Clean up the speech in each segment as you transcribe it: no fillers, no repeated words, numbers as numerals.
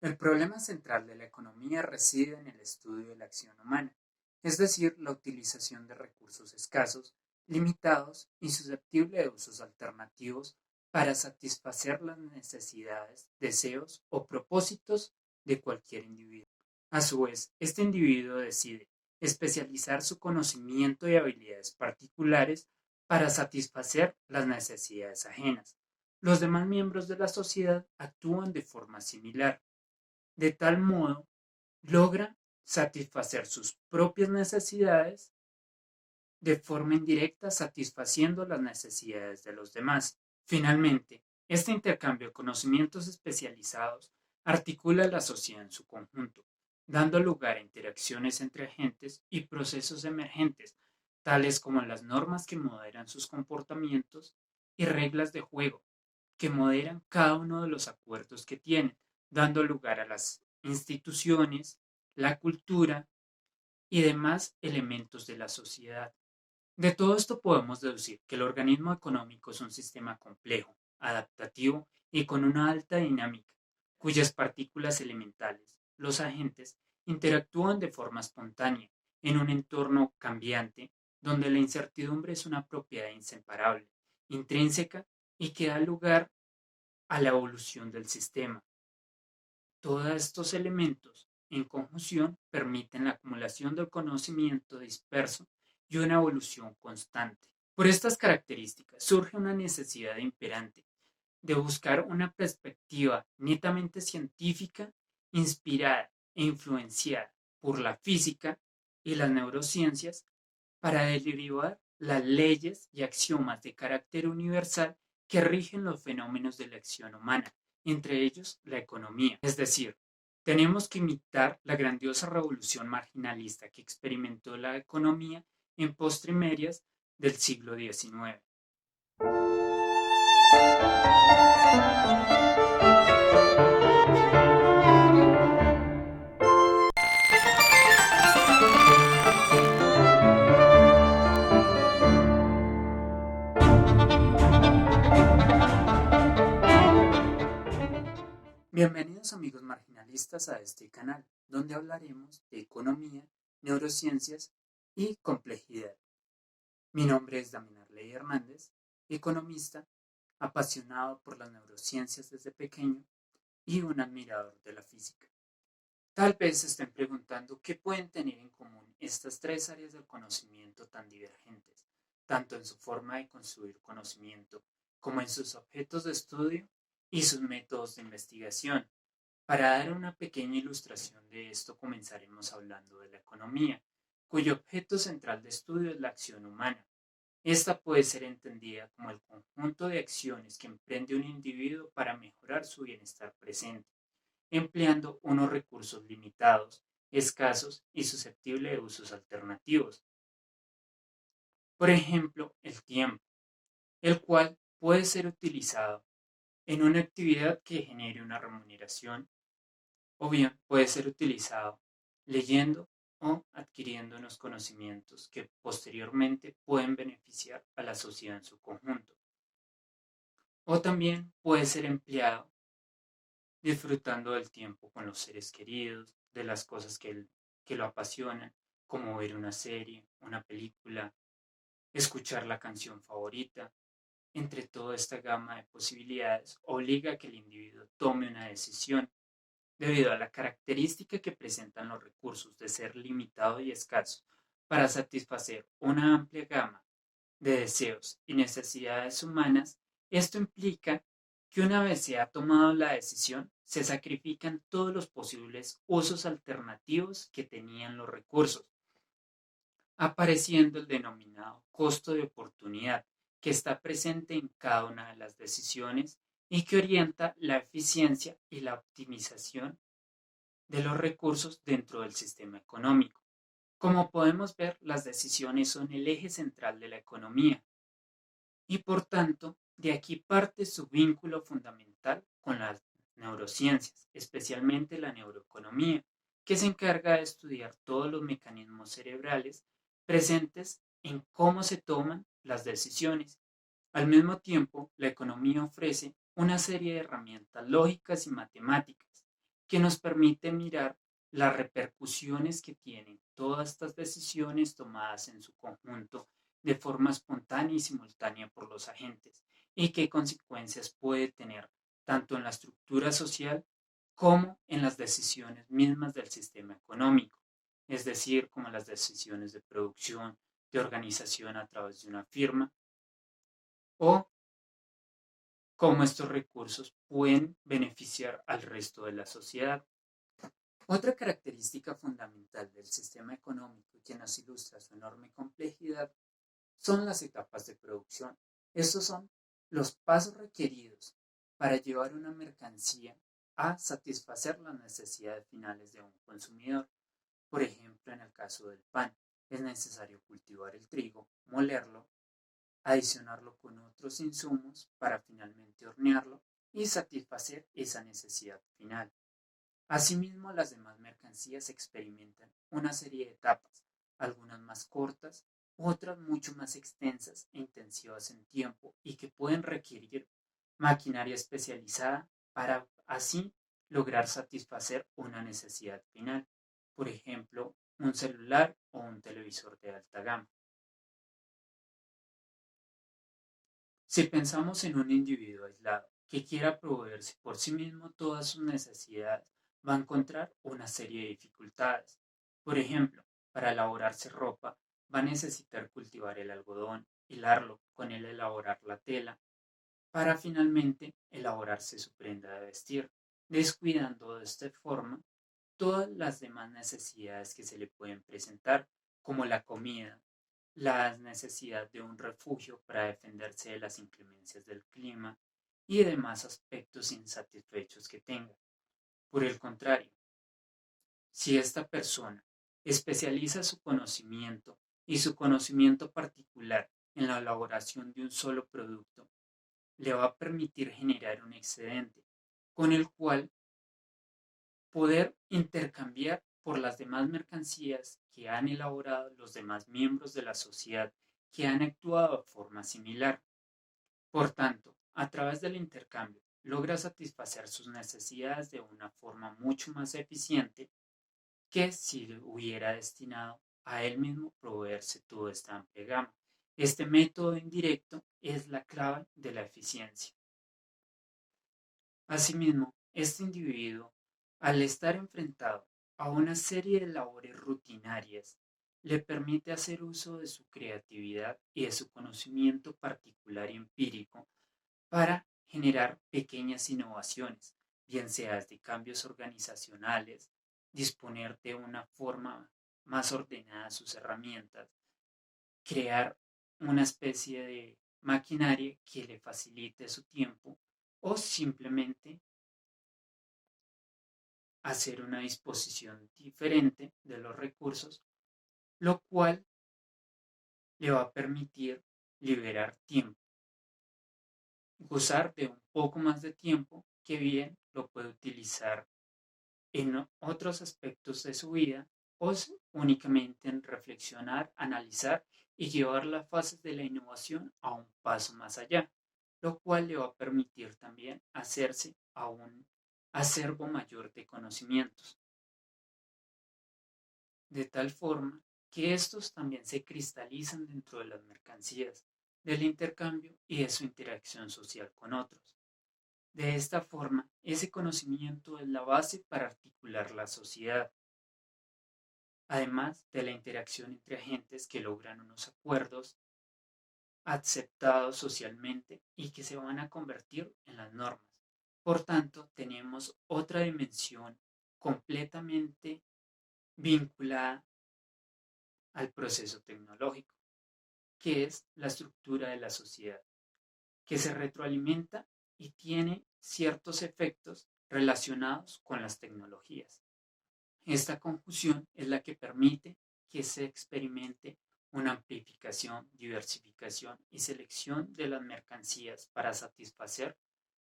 El problema central de la economía reside en el estudio de la acción humana, es decir, la utilización de recursos escasos, limitados y susceptibles de usos alternativos para satisfacer las necesidades, deseos o propósitos de cualquier individuo. A su vez, este individuo decide especializar su conocimiento y habilidades particulares para satisfacer las necesidades ajenas. Los demás miembros de la sociedad actúan de forma similar. De tal modo, logra satisfacer sus propias necesidades de forma indirecta, satisfaciendo las necesidades de los demás. Finalmente, este intercambio de conocimientos especializados articula la sociedad en su conjunto, dando lugar a interacciones entre agentes y procesos emergentes, tales como las normas que moderan sus comportamientos y reglas de juego que moderan cada uno de los acuerdos que tienen, dando lugar a las instituciones, la cultura y demás elementos de la sociedad. De todo esto podemos deducir que el organismo económico es un sistema complejo, adaptativo y con una alta dinámica, cuyas partículas elementales, los agentes, interactúan de forma espontánea en un entorno cambiante donde la incertidumbre es una propiedad inseparable, intrínseca y que da lugar a la evolución del sistema. Todos estos elementos, en conjunción, permiten la acumulación del conocimiento disperso y una evolución constante. Por estas características surge una necesidad imperante de buscar una perspectiva netamente científica, inspirada e influenciada por la física y las neurociencias para derivar las leyes y axiomas de carácter universal que rigen los fenómenos de la acción humana, entre ellos la economía. Es decir, tenemos que imitar la grandiosa revolución marginalista que experimentó la economía en postrimerías del siglo XIX. Bienvenidos amigos marginalistas a este canal, donde hablaremos de economía, neurociencias y complejidad. Mi nombre es Damián Arley Hernández, economista, apasionado por las neurociencias desde pequeño y un admirador de la física. Tal vez se estén preguntando qué pueden tener en común estas tres áreas del conocimiento tan divergentes, tanto en su forma de construir conocimiento como en sus objetos de estudio y sus métodos de investigación. Para dar una pequeña ilustración de esto, comenzaremos hablando de la economía, cuyo objeto central de estudio es la acción humana. Esta puede ser entendida como el conjunto de acciones que emprende un individuo para mejorar su bienestar presente, empleando unos recursos limitados, escasos y susceptibles de usos alternativos. Por ejemplo, el tiempo, el cual puede ser utilizado en una actividad que genere una remuneración o bien puede ser utilizado leyendo o adquiriendo unos conocimientos que posteriormente pueden beneficiar a la sociedad en su conjunto. O también puede ser empleado disfrutando del tiempo con los seres queridos, de las cosas que lo apasionan, como ver una serie, una película, escuchar la canción favorita. Entre toda esta gama de posibilidades, obliga a que el individuo tome una decisión debido a la característica que presentan los recursos de ser limitados y escasos para satisfacer una amplia gama de deseos y necesidades humanas. Esto implica que una vez se ha tomado la decisión, se sacrifican todos los posibles usos alternativos que tenían los recursos, apareciendo el denominado costo de oportunidad, que está presente en cada una de las decisiones y que orienta la eficiencia y la optimización de los recursos dentro del sistema económico. Como podemos ver, las decisiones son el eje central de la economía y por tanto, de aquí parte su vínculo fundamental con las neurociencias, especialmente la neuroeconomía, que se encarga de estudiar todos los mecanismos cerebrales presentes en cómo se toman las decisiones. Al mismo tiempo, la economía ofrece una serie de herramientas lógicas y matemáticas que nos permite mirar las repercusiones que tienen todas estas decisiones tomadas en su conjunto de forma espontánea y simultánea por los agentes y qué consecuencias puede tener tanto en la estructura social como en las decisiones mismas del sistema económico, es decir, como las decisiones de producción, de organización a través de una firma o cómo estos recursos pueden beneficiar al resto de la sociedad. Otra característica fundamental del sistema económico que nos ilustra su enorme complejidad son las etapas de producción. Estos son los pasos requeridos para llevar una mercancía a satisfacer las necesidades finales de un consumidor. Por ejemplo, en el caso del pan, es necesario cultivar el trigo, molerlo, adicionarlo con otros insumos para finalmente hornearlo y satisfacer esa necesidad final. Asimismo, las demás mercancías experimentan una serie de etapas, algunas más cortas, otras mucho más extensas e intensivas en tiempo y que pueden requerir maquinaria especializada para así lograr satisfacer una necesidad final, por ejemplo, un celular o un televisor de alta gama. Si pensamos en un individuo aislado que quiera proveerse por sí mismo todas sus necesidades, va a encontrar una serie de dificultades. Por ejemplo, para elaborarse ropa, va a necesitar cultivar el algodón, hilarlo, con él elaborar la tela, para finalmente elaborarse su prenda de vestir, descuidando de esta forma todas las demás necesidades que se le pueden presentar, como la comida, la necesidad de un refugio para defenderse de las inclemencias del clima y demás aspectos insatisfechos que tenga. Por el contrario, si esta persona especializa su conocimiento y su conocimiento particular en la elaboración de un solo producto, le va a permitir generar un excedente con el cual poder intercambiar por las demás mercancías que han elaborado los demás miembros de la sociedad que han actuado de forma similar. Por tanto, a través del intercambio, logra satisfacer sus necesidades de una forma mucho más eficiente que si hubiera destinado a él mismo proveerse toda esta amplia gama. Este método indirecto es la clave de la eficiencia. Asimismo, este individuo, al estar enfrentado a una serie de labores rutinarias, le permite hacer uso de su creatividad y de su conocimiento particular y empírico para generar pequeñas innovaciones, bien sea de cambios organizacionales, disponer de una forma más ordenada sus herramientas, crear una especie de maquinaria que le facilite su tiempo o simplemente hacer una disposición diferente de los recursos, lo cual le va a permitir liberar tiempo, gozar de un poco más de tiempo que bien lo puede utilizar en otros aspectos de su vida o únicamente en reflexionar, analizar y llevar las fases de la innovación a un paso más allá, lo cual le va a permitir también hacerse a un acervo mayor de conocimientos, de tal forma que estos también se cristalizan dentro de las mercancías, del intercambio y de su interacción social con otros. De esta forma, ese conocimiento es la base para articular la sociedad, además de la interacción entre agentes que logran unos acuerdos aceptados socialmente y que se van a convertir en las normas. Por tanto, tenemos otra dimensión completamente vinculada al proceso tecnológico, que es la estructura de la sociedad, que se retroalimenta y tiene ciertos efectos relacionados con las tecnologías. Esta conjunción es la que permite que se experimente una amplificación, diversificación y selección de las mercancías para satisfacer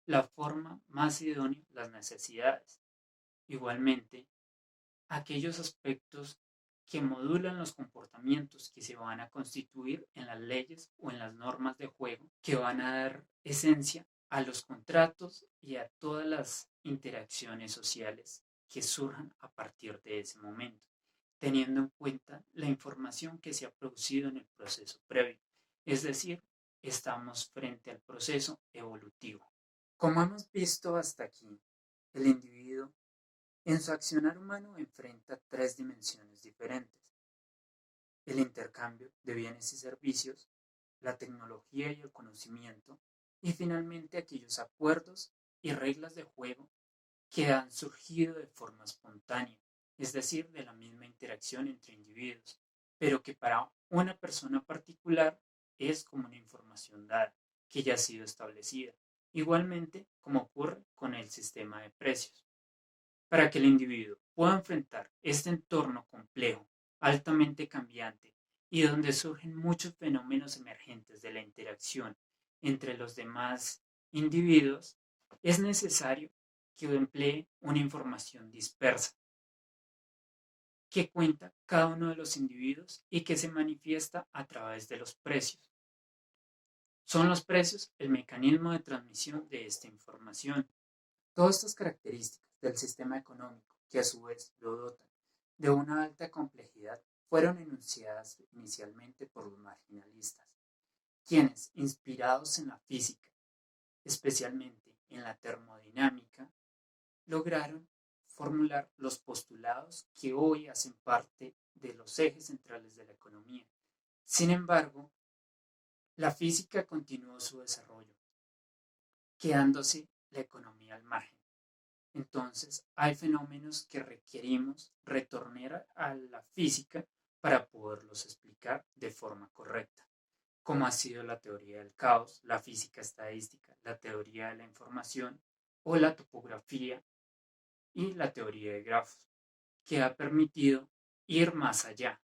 la forma más idónea las necesidades. Igualmente, aquellos aspectos que modulan los comportamientos que se van a constituir en las leyes o en las normas de juego que van a dar esencia a los contratos y a todas las interacciones sociales que surjan a partir de ese momento, teniendo en cuenta la información que se ha producido en el proceso previo. Es decir, estamos frente al proceso evolutivo. Como hemos visto hasta aquí, el individuo en su accionar humano enfrenta tres dimensiones diferentes: el intercambio de bienes y servicios, la tecnología y el conocimiento, y finalmente aquellos acuerdos y reglas de juego que han surgido de forma espontánea, es decir, de la misma interacción entre individuos, pero que para una persona particular es como una información dada, que ya ha sido establecida, igualmente como ocurre con el sistema de precios. Para que el individuo pueda enfrentar este entorno complejo, altamente cambiante, y donde surgen muchos fenómenos emergentes de la interacción entre los demás individuos, es necesario que emplee una información dispersa que cuenta cada uno de los individuos y que se manifiesta a través de los precios. Son los precios el mecanismo de transmisión de esta información. Todas estas características del sistema económico, que a su vez lo dotan de una alta complejidad, fueron enunciadas inicialmente por los marginalistas, quienes, inspirados en la física, especialmente en la termodinámica, lograron formular los postulados que hoy hacen parte de los ejes centrales de la economía. Sin embargo, la física continuó su desarrollo, quedándose la economía al margen. Entonces, hay fenómenos que requerimos retornar a la física para poderlos explicar de forma correcta, como ha sido la teoría del caos, la física estadística, la teoría de la información o la topografía y la teoría de grafos, que ha permitido ir más allá.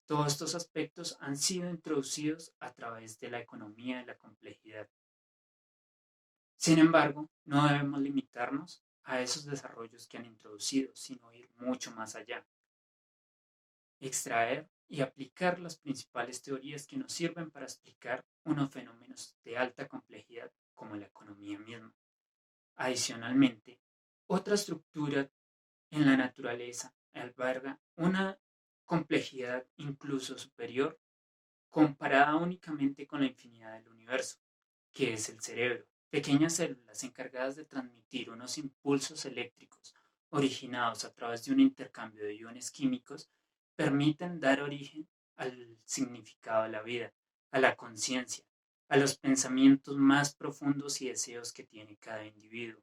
Todos estos aspectos han sido introducidos a través de la economía de la complejidad. Sin embargo, no debemos limitarnos a esos desarrollos que han introducido, sino ir mucho más allá. Extraer y aplicar las principales teorías que nos sirven para explicar unos fenómenos de alta complejidad como la economía misma. Adicionalmente, otra estructura en la naturaleza alberga una complejidad incluso superior comparada únicamente con la infinidad del universo, que es el cerebro. Pequeñas células encargadas de transmitir unos impulsos eléctricos originados a través de un intercambio de iones químicos permiten dar origen al significado de la vida, a la conciencia, a los pensamientos más profundos y deseos que tiene cada individuo.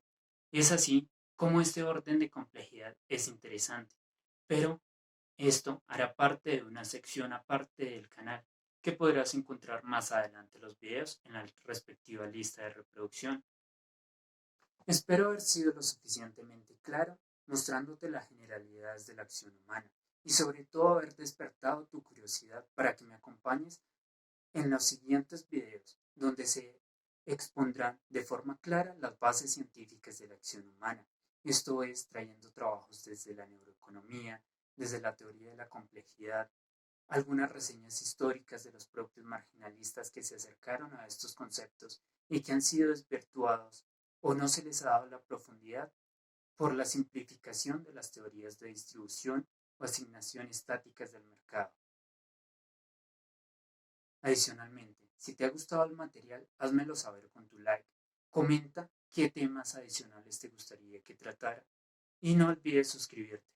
Es así como este orden de complejidad es interesante, pero esto hará parte de una sección aparte del canal que podrás encontrar más adelante los videos en la respectiva lista de reproducción. Espero haber sido lo suficientemente claro mostrándote las generalidades de la acción humana y sobre todo haber despertado tu curiosidad para que me acompañes en los siguientes videos donde se expondrán de forma clara las bases científicas de la acción humana. Esto es trayendo trabajos desde la neuroeconomía, desde la teoría de la complejidad, algunas reseñas históricas de los propios marginalistas que se acercaron a estos conceptos y que han sido desvirtuados o no se les ha dado la profundidad por la simplificación de las teorías de distribución o asignación estáticas del mercado. Adicionalmente, si te ha gustado el material, házmelo saber con tu like. Comenta qué temas adicionales te gustaría que tratara y no olvides suscribirte.